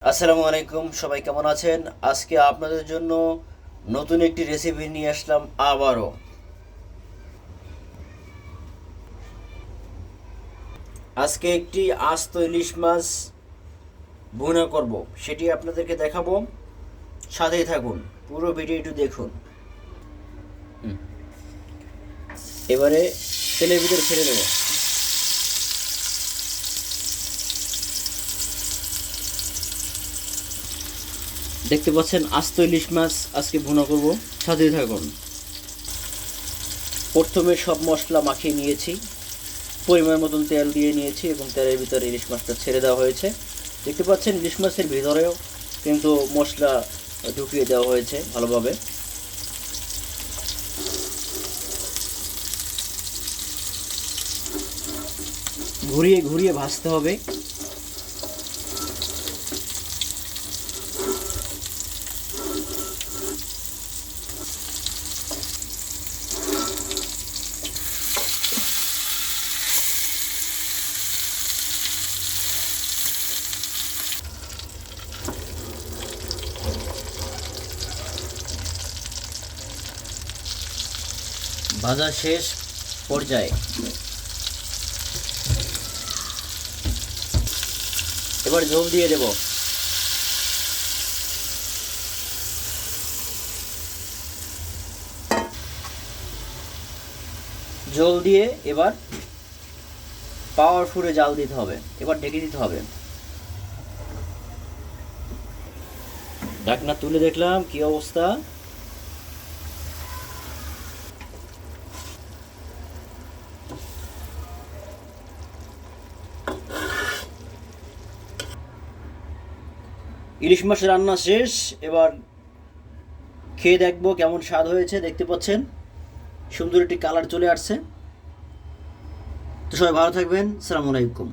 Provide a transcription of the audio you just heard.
আসসালামু আলাইকুম, সবাই কেমন আছেন? আজকে আপনাদের জন্য নতুন একটি রেসিপি নিয়ে আসলাম আবারও। আজকে একটি আস্ত ইলিশ মাছ ভুনা করব, সেটি আপনাদেরকে দেখাবো। সাথেই থাকুন, পুরো ভিডিওটি দেখুন। এবারে তেলের ভিতরে ছেড়ে দেব। দেখতে পাচ্ছেন আস্ত ইলিশ মাছ আজকে ভুনা করব, সাথেই থাকুন। প্রথমে সব মশলা মাখিয়ে নিয়েছি, পরিমাণ মতন তেল দিয়ে নিয়েছি এবং তেলের ভিতরে ইলিশ মাছটা ছেড়ে দেওয়া হয়েছে। দেখতে পাচ্ছেন ইলিশ মাছের ভিতরেও কিন্তু মশলা ঢুকিয়ে দেওয়া হয়েছে ভালোভাবে। ঘুরিয়ে ঘুরিয়ে ভাজতে হবে। ভাজা শেষ পর্যায়ে এবার ঝোল দিয়ে দেব। ঝোল দিয়ে এবার পাওয়ারফুলে জাল দিতে হবে, এবার ঢেকে দিতে হবে। ঢাকনা তুলে দেখলাম কি অবস্থা। ইলিশ মাছ রান্না শেষ, এবার খেয়ে দেখবো কেমন স্বাদ হয়েছে। দেখতে পাচ্ছেন সুন্দর একটি কালার চলে আসছে। তো সবাই ভালো থাকবেন। আসসালামু আলাইকুম।